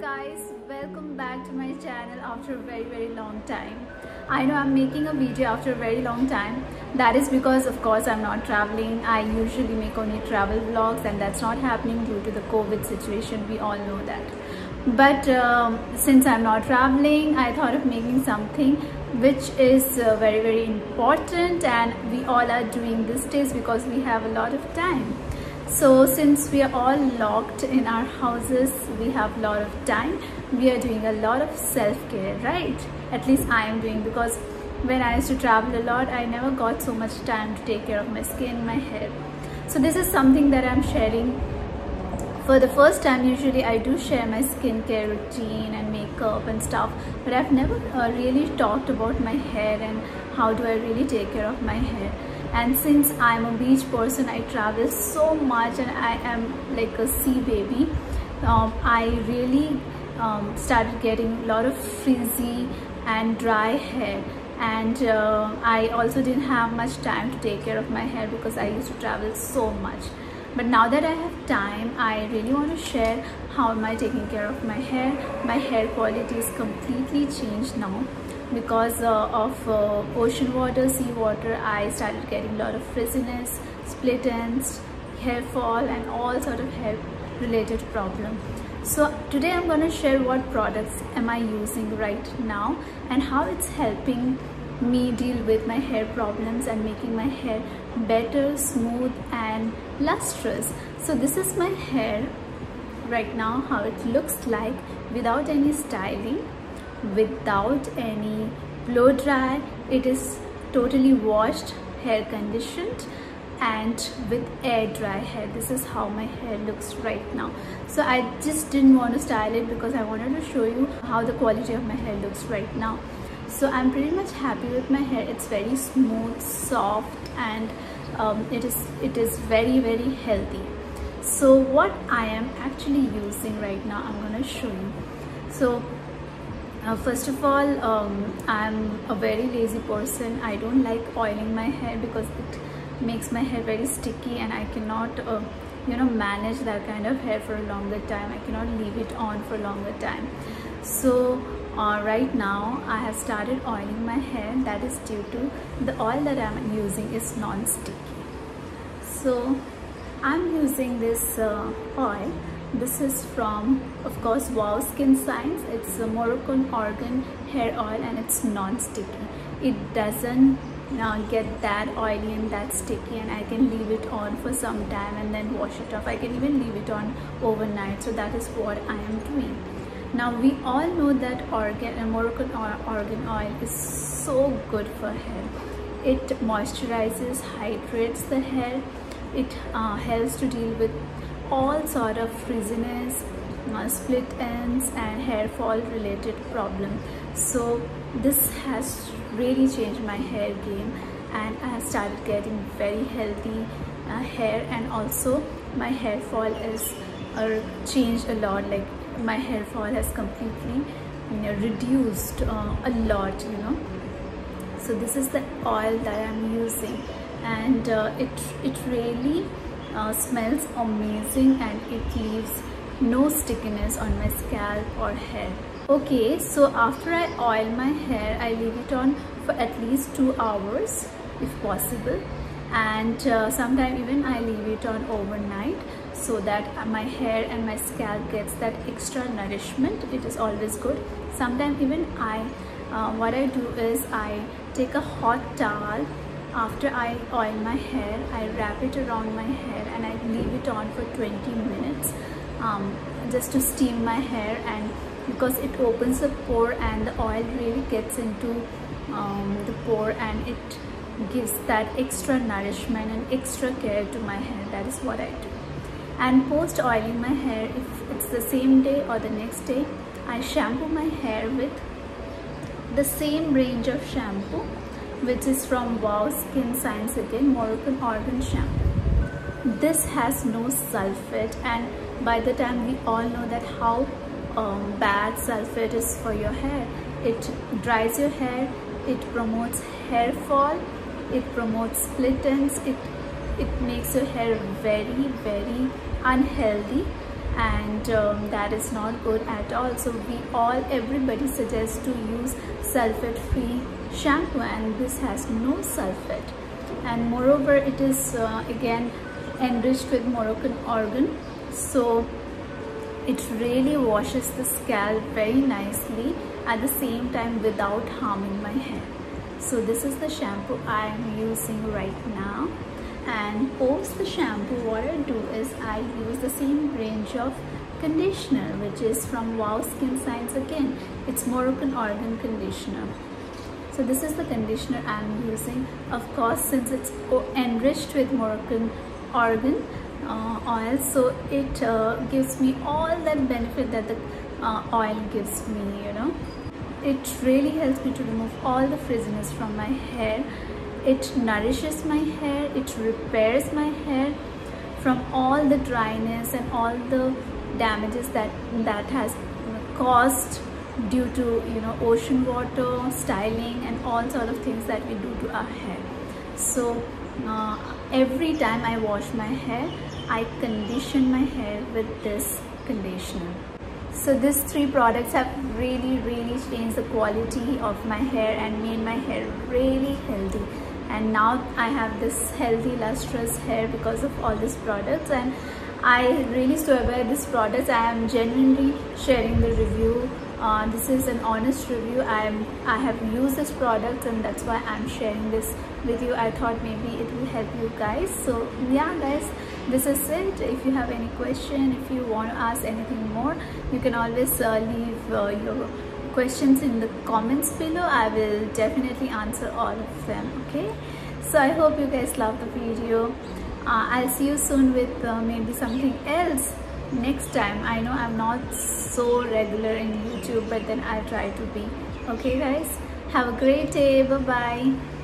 guys, welcome back to my channel after a very long time. I know I'm making a video after a very long time. That is because of course I'm not traveling. I usually make only travel vlogs and that's not happening due to the COVID situation. We all know that. But since I'm not traveling, I thought of making something which is very important and we all are doing these days because we have a lot of time. So since we are all locked in our houses, we have a lot of time. We are doing a lot of self-care, right? At least I am doing, because when I used to travel a lot, I never got so much time to take care of my skin, my hair. So this is something that I'm sharing for the first time. Usually I do share my skincare routine and makeup and stuff, but I've never really talked about my hair and how do I really take care of my hair. And since I'm a beach person, I travel so much and I am like a sea baby. I really started getting a lot of frizzy and dry hair, and I also didn't have much time to take care of my hair because I used to travel so much. But now that I have time, I really want to share how am I taking care of my hair. My hair quality is completely changed now. Because of ocean water, sea water, I started getting a lot of frizziness, split ends, hair fall and all sort of hair related problem. So today I'm going to share what products am I using right now and how it's helping me deal with my hair problems and making my hair better, smooth and lustrous. So this is my hair right now, how it looks like without any styling, without any blow dry. It is totally washed, hair conditioned and with air dry hair. This is how my hair looks right now. So I just didn't want to style it because I wanted to show you how the quality of my hair looks right now. So I'm pretty much happy with my hair. It's very smooth, soft and it is very healthy. So what I am actually using right now, I'm going to show you. So first of all, I'm a very lazy person. I don't like oiling my hair because it makes my hair very sticky and I cannot manage that kind of hair for a longer time. I cannot leave it on for a longer time. So right now I have started oiling my hair. That is due to the oil that I'm using is non-sticky. So I'm using this oil. This is from, of course, Wow Skin Science. It's a Moroccan argan hair oil and it's non-sticky. It doesn't get that oily and that sticky, and I can leave it on for some time and then wash it off. I can even leave it on overnight. So that is what I am doing. Now we all know that Moroccan argan oil is so good for hair. It moisturizes, hydrates the hair. It helps to deal with all sort of frizziness, split ends and hair fall related problem. So this has really changed my hair game and I have started getting very healthy hair, and also my hair fall is changed a lot. Like my hair fall has completely reduced a lot. So this is the oil that I'm using, and it really smells amazing and it leaves no stickiness on my scalp or hair. Okay, so after I oil my hair, I leave it on for at least 2 hours if possible, and sometimes even I leave it on overnight so that my hair and my scalp gets that extra nourishment. It is always good. Sometimes even what I do is I take a hot towel. After I oil my hair, I wrap it around my hair and I leave it on for 20 minutes just to steam my hair, and because it opens the pore and the oil really gets into the pore and it gives that extra nourishment and extra care to my hair. That is what I do. And post oiling my hair, if it's the same day or the next day, I shampoo my hair with the same range of shampoo, which is from Wow Skin Science again, Moroccan argan shampoo. This has no sulfate, and by the time we all know that how bad sulfate is for your hair. It dries your hair, it promotes hair fall, it promotes split ends, it makes your hair very unhealthy, and that is not good at all. So everybody suggests to use sulfate free shampoo, and this has no sulfate, and moreover it is again enriched with Moroccan argan, so it really washes the scalp very nicely at the same time without harming my hair. So this is the shampoo I am using right now, and post the shampoo what I do is I use the same range of conditioner, which is from Wow Skin Science. Again, it's Moroccan argan conditioner. So this is the conditioner I am using. Of course, since it's enriched with Moroccan argan oil, so it gives me all that benefit that the oil gives me, you know. It really helps me to remove all the frizziness from my hair. It nourishes my hair, it repairs my hair from all the dryness and all the damages that has caused due to, you know, ocean water, styling and all sort of things that we do to our hair. So every time I wash my hair, I condition my hair with this conditioner. So these three products have really changed the quality of my hair and made my hair really healthy. And now I have this healthy, lustrous hair because of all these products, and I really swear by these products. I am genuinely sharing the review. This is an honest review. I have used this product, and that's why I'm sharing this with you. I thought maybe it will help you guys. So yeah guys, this is it. If you have any question, if you want to ask anything more, you can always leave your questions in the comments below. I will definitely answer all of them. Okay, so I hope you guys love the video. I'll see you soon with maybe something else next time. I know I'm not so regular in YouTube, but then I'll try to be. Okay guys, have a great day. Bye bye.